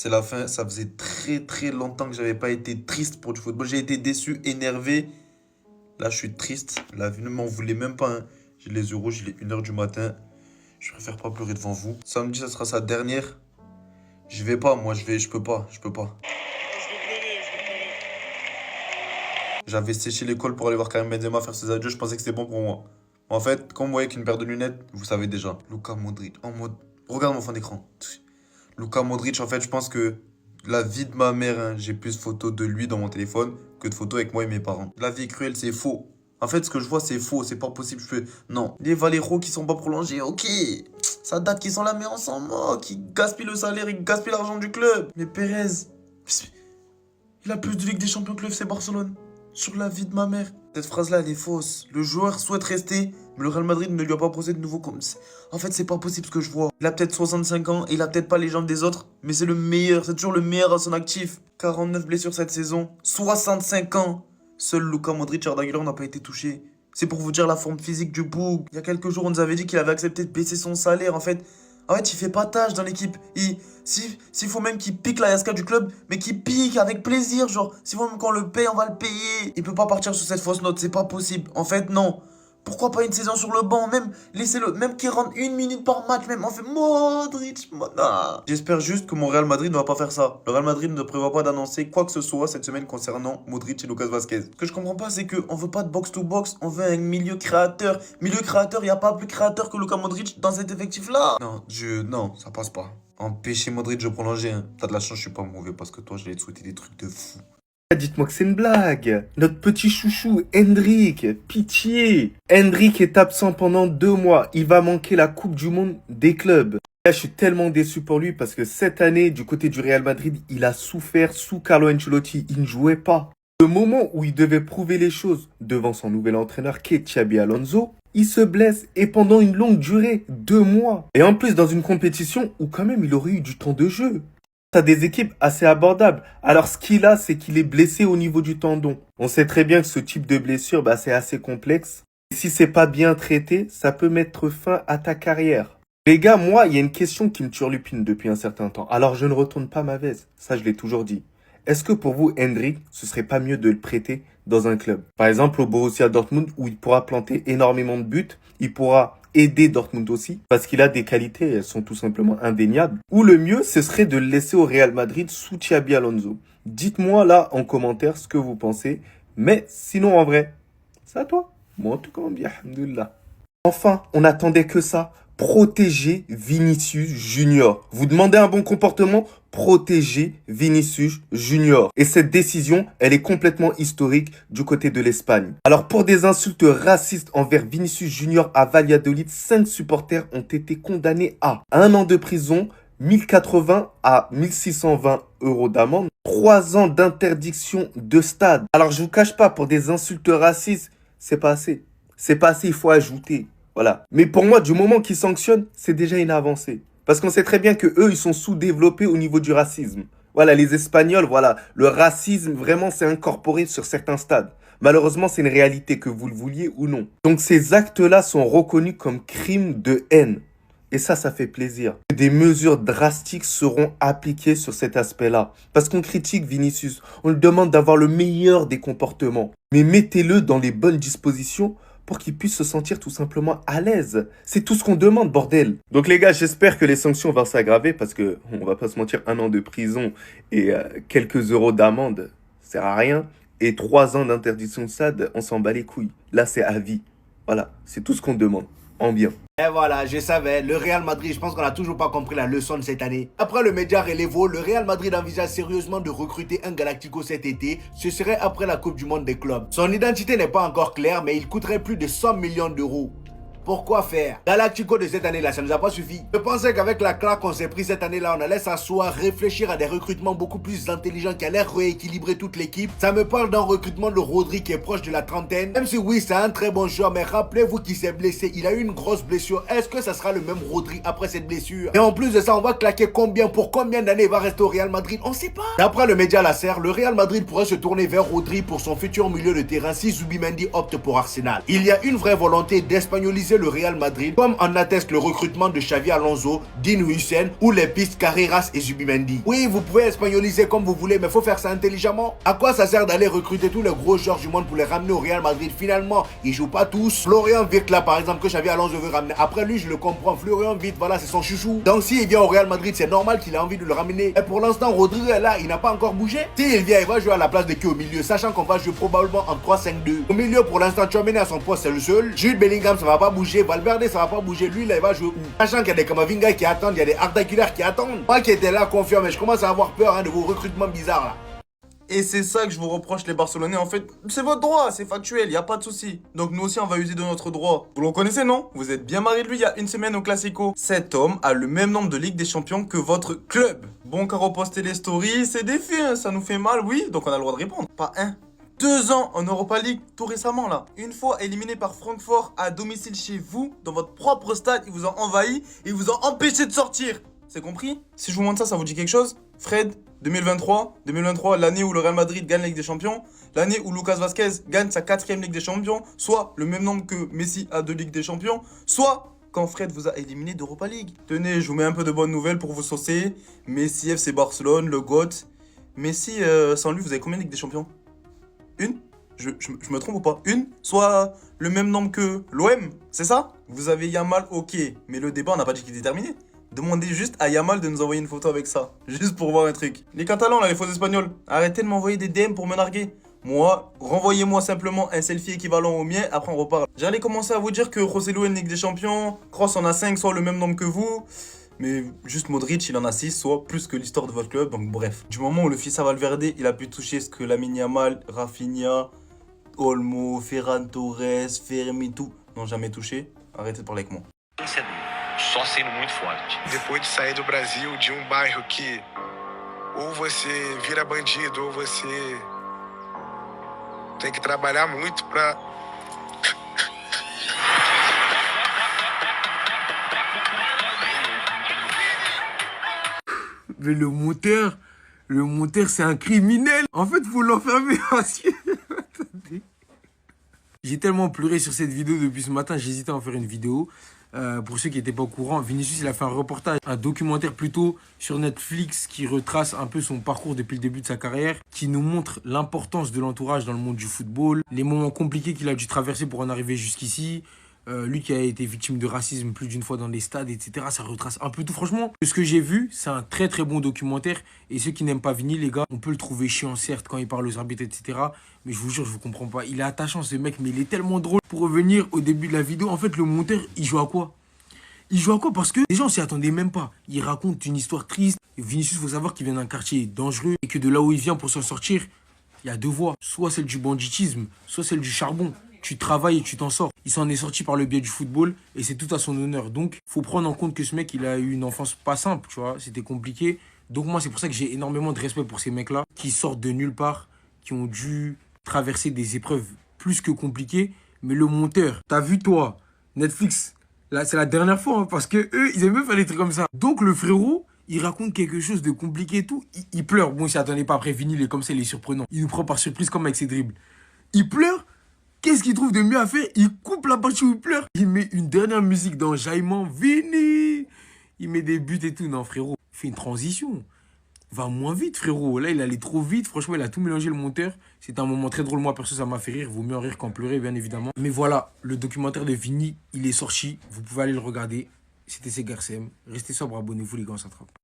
C'est la fin. Ça faisait très très longtemps que j'avais pas été triste pour du football. J'ai été déçu, énervé. Là, je suis triste. La vie ne m'en voulait même pas, hein. J'ai les yeux rouges, il est 1h du matin. Je préfère pas pleurer devant vous. Samedi, ça sera sa dernière. Je vais pas, moi, je peux pas, je peux pas. J'avais séché l'école pour aller voir Karim Benzema faire ses adieux, je pensais que c'était bon pour moi. En fait, quand vous voyez qu'une paire de lunettes, vous savez déjà. Luka Modric, en mode... Regarde mon fond d'écran. Luka Modric, en fait, je pense que la vie de ma mère, hein, j'ai plus de photos de lui dans mon téléphone que de photos avec moi et mes parents. La vie est cruelle, c'est faux. En fait, ce que je vois, c'est faux, c'est pas possible. Non, les Valero qui sont pas prolongés, ok. Ça date qu'ils sont là, mais on s'en moque. Ils gaspillent le salaire, ils gaspillent l'argent du club. Mais Pérez, il a plus de Ligue des Champions que le FC Barcelone. Sur la vie de ma mère. Cette phrase-là, elle est fausse. Le joueur souhaite rester, mais le Real Madrid ne lui a pas proposé de nouveau comme... En fait, c'est pas possible ce que je vois. Il a peut-être 65 ans, et il a peut-être pas les jambes des autres, mais c'est le meilleur, c'est toujours le meilleur à son actif. 49 blessures cette saison, 65 ans. Seul Luka Modric et Arda Güler n'a pas été touché. C'est pour vous dire la forme physique du boug. Il y a quelques jours, on nous avait dit qu'il avait accepté de baisser son salaire. En fait, il fait pas tâche dans l'équipe. S'il faut même qu'il pique la Yaska du club, mais qu'il pique avec plaisir, genre, s'il faut même qu'on le paye, on va le payer. Il peut pas partir sur cette fausse note, c'est pas possible. En fait, non. Pourquoi pas une saison sur le banc, même, laissez-le, même qu'il rentre 1 minute par match, même, on fait Modric, ah. J'espère juste que mon Real Madrid ne va pas faire ça. Le Real Madrid ne prévoit pas d'annoncer quoi que ce soit cette semaine concernant Modric et Lucas Vazquez. Ce que je comprends pas, c'est qu'on veut pas de box-to-box, on veut un milieu créateur. Milieu créateur, il n'y a pas plus créateur que Luka Modric dans cet effectif-là. Non, ça passe pas. Empêcher Modric de prolonger, hein. T'as de la chance, je suis pas mauvais parce que toi, je vais te souhaiter des trucs de fou. Dites-moi que c'est une blague. Notre petit chouchou, Hendrik, pitié. Hendrik est absent pendant 2 mois. Il va manquer la Coupe du Monde des clubs. Là, je suis tellement déçu pour lui parce que cette année, du côté du Real Madrid, il a souffert sous Carlo Ancelotti. Il ne jouait pas. Le moment où il devait prouver les choses devant son nouvel entraîneur, qui est Xabi Alonso, il se blesse et pendant une longue durée, 2 mois. Et en plus, dans une compétition où quand même il aurait eu du temps de jeu. T'as des équipes assez abordables. Alors ce qu'il a, c'est qu'il est blessé au niveau du tendon. On sait très bien que ce type de blessure, c'est assez complexe. Et si c'est pas bien traité, ça peut mettre fin à ta carrière. Les gars, moi, il y a une question qui me turlupine depuis un certain temps. Alors je ne retourne pas ma veste. Ça, je l'ai toujours dit. Est-ce que pour vous, Hendrik, ce serait pas mieux de le prêter dans un club? Par exemple, au Borussia Dortmund, où il pourra planter énormément de buts. Il pourra aider Dortmund aussi, parce qu'il a des qualités, elles sont tout simplement indéniables. Ou le mieux, ce serait de le laisser au Real Madrid sous Xabi Alonso. Dites-moi là en commentaire ce que vous pensez, mais sinon en vrai, c'est à toi. Moi en tout cas, bien, alhamdoulilah. Enfin, on n'attendait que ça. Protéger Vinicius Junior. Vous demandez un bon comportement? Protéger Vinicius Junior. Et cette décision, elle est complètement historique du côté de l'Espagne. Alors pour des insultes racistes envers Vinicius Junior à Valladolid, 5 supporters ont été condamnés à 1 an de prison, 1080 à 1620 euros d'amende, 3 ans d'interdiction de stade. Alors je vous cache pas, pour des insultes racistes, c'est pas assez. C'est pas assez, il faut ajouter. Voilà. Mais pour moi, du moment qu'ils sanctionnent, c'est déjà une avancée. Parce qu'on sait très bien que eux, ils sont sous-développés au niveau du racisme. Voilà, les Espagnols, voilà, le racisme, vraiment, c'est incorporé sur certains stades. Malheureusement, c'est une réalité, que vous le vouliez ou non. Donc, ces actes-là sont reconnus comme crimes de haine. Et ça fait plaisir. Des mesures drastiques seront appliquées sur cet aspect-là. Parce qu'on critique Vinicius, on lui demande d'avoir le meilleur des comportements. Mais mettez-le dans les bonnes dispositions pour qu'il puisse se sentir tout simplement à l'aise. C'est tout ce qu'on demande, bordel. Donc les gars, j'espère que les sanctions vont s'aggraver parce que, on va pas se mentir, 1 an de prison et quelques euros d'amende, ça sert à rien. Et 3 ans d'interdiction de stade, on s'en bat les couilles. Là, c'est à vie. Voilà, c'est tout ce qu'on demande. En bien. Et voilà, je savais, le Real Madrid, je pense qu'on n'a toujours pas compris la leçon de cette année. Après le média Relevo, le Real Madrid envisage sérieusement de recruter un Galactico cet été. Ce serait après la Coupe du Monde des clubs. Son identité n'est pas encore claire, mais il coûterait plus de 100 millions d'euros. Pourquoi faire? Galactico de cette année-là, ça nous a pas suffi. Je pensais qu'avec la claque qu'on s'est pris cette année-là, on allait s'asseoir, réfléchir à des recrutements beaucoup plus intelligents qui allaient rééquilibrer toute l'équipe. Ça me parle d'un recrutement de Rodri qui est proche de la trentaine. Même si oui, c'est un très bon joueur, mais rappelez-vous qu'il s'est blessé. Il a eu une grosse blessure. Est-ce que ça sera le même Rodri après cette blessure? Et en plus de ça, on va claquer combien? Pour combien d'années il va rester au Real Madrid? On sait pas. D'après le média Lasser, le Real Madrid pourrait se tourner vers Rodri pour son futur milieu de terrain si Zubimendi opte pour Arsenal. Il y a une vraie volonté d'espagnoliser viser le Real Madrid, comme en atteste le recrutement de Xavi Alonso, Dean Hussein ou les pistes Carreras et Zubimendi. Oui, vous pouvez espagnoliser comme vous voulez, mais faut faire ça intelligemment. À quoi ça sert d'aller recruter tous les gros joueurs du monde pour les ramener au Real Madrid? Finalement, ils jouent pas tous. Florian Wirtz là par exemple que Xavi Alonso veut ramener. Après lui, je le comprends. Florian Wirtz, voilà, c'est son chouchou. Donc s'il vient au Real Madrid, c'est normal qu'il a envie de le ramener. Et pour l'instant, Rodri est là, il n'a pas encore bougé. S'il vient, il va jouer à la place de qui au milieu, sachant qu'on va jouer probablement en 3-5-2. Au milieu, pour l'instant, Tchouaméni à son poste, c'est le seul. Jude Bellingham, ça va pas bouger. Valverde, ça va pas bouger. Lui, là, il va jouer où? Sachant qu'il y a des Kamavinga qui attendent, il y a des Arda Güler qui attendent. Moi qui étais là, confiant, mais je commence à avoir peur de vos recrutements bizarres là. Et c'est ça que je vous reproche les Barcelonais, en fait, c'est votre droit, c'est factuel, y a pas de souci. Donc nous aussi on va user de notre droit. Vous le connaissez non? Vous êtes bien marré de lui il y a une semaine au Classico. Cet homme a le même nombre de Ligue des Champions que votre club. Bon qu'à reposter les stories, c'est des faits, hein, ça nous fait mal, oui, donc on a le droit de répondre. Pas un. 2 ans en Europa League, tout récemment là. Une fois éliminé par Francfort à domicile chez vous, dans votre propre stade, ils vous ont envahi et ils vous ont empêché de sortir. C'est compris? Si je vous montre ça, ça vous dit quelque chose? Fred, 2023, l'année où le Real Madrid gagne la Ligue des Champions, l'année où Lucas Vazquez gagne sa 4e Ligue des Champions, soit le même nombre que Messi a de Ligue des Champions, soit quand Fred vous a éliminé d'Europa League. Tenez, je vous mets un peu de bonnes nouvelles pour vous saucer. Messi, FC Barcelone, le GOAT. Messi, sans lui, vous avez combien de Ligue des Champions? Une? Je me trompe ou pas? Une? Soit le même nombre que l'OM, c'est ça? Vous avez Yamal, ok, mais le débat, on n'a pas dit qu'il était terminé. Demandez juste à Yamal de nous envoyer une photo avec ça. Juste pour voir un truc. Les Catalans, là, les faux Espagnols, arrêtez de m'envoyer des DM pour me narguer. Moi, renvoyez-moi simplement un selfie équivalent au mien, après on reparle. J'allais commencer à vous dire que Joselu est une Ligue des Champions, Kroos en a 5, soit le même nombre que vous. Mais juste Modric, il en a 6, soit plus que l'histoire de votre club, donc bref. Du moment où le fils à Valverde, il a pu toucher ce que Lamine Yamal, Rafinha, Olmo, Ferran Torres, Fermi, tout n'ont jamais touché, arrêtez de parler avec moi. Só sendo muito forte. Depois de sair do Brasil, de bairro que ou você vira bandido ou você tem que trabalhar muito pra... Mais le monteur c'est un criminel. En fait, faut l'enfermer. Attendez. J'ai tellement pleuré sur cette vidéo depuis ce matin, j'hésitais à en faire une vidéo. Pour ceux qui n'étaient pas au courant, Vinicius il a fait un reportage, un documentaire plutôt sur Netflix qui retrace un peu son parcours depuis le début de sa carrière, qui nous montre l'importance de l'entourage dans le monde du football, les moments compliqués qu'il a dû traverser pour en arriver jusqu'ici. Lui qui a été victime de racisme plus d'une fois dans les stades, etc. Ça retrace un peu tout. Franchement, ce que j'ai vu, c'est un très très bon documentaire. Et ceux qui n'aiment pas Vini, les gars, on peut le trouver chiant, certes, quand il parle aux arbitres, etc. Mais je vous jure, je vous comprends pas. Il est attachant, ce mec, mais il est tellement drôle. Pour revenir au début de la vidéo, en fait, le monteur, il joue à quoi? Il joue à quoi? Parce que les gens s'y attendaient même pas. Il raconte une histoire triste. Vinicius, il faut savoir qu'il vient d'un quartier dangereux et que de là où il vient pour s'en sortir, il y a 2 voies. Soit celle du banditisme, soit celle du charbon. Tu travailles et tu t'en sors. Il s'en est sorti par le biais du football et c'est tout à son honneur. Donc, faut prendre en compte que ce mec, il a eu une enfance pas simple, tu vois. C'était compliqué. Donc moi, c'est pour ça que j'ai énormément de respect pour ces mecs-là qui sortent de nulle part, qui ont dû traverser des épreuves plus que compliquées. Mais le monteur, t'as vu toi, Netflix, là, c'est la dernière fois, hein, parce que eux, ils aiment même faire des trucs comme ça. Donc le frérot, il raconte quelque chose de compliqué et tout. Il pleure. Bon, il s'y attendait pas après. Vini, il est comme ça, il est surprenant. Il nous prend par surprise comme avec ses dribbles. Il pleure. Qu'est-ce qu'il trouve de mieux à faire? Il coupe la partie où il pleure. Il met une dernière musique d'enjaillement. Vini! Il met des buts et tout. Non, frérot, il fait une transition. Va moins vite, frérot. Là, il allait trop vite. Franchement, il a tout mélangé, le monteur. C'était un moment très drôle. Moi, perso, ça m'a fait rire. Vaut mieux en rire qu'en pleurer, bien évidemment. Mais voilà, le documentaire de Vini, il est sorti. Vous pouvez aller le regarder. C'était CGarsM. Restez sobre, abonnez-vous, les gars, on s'attrape.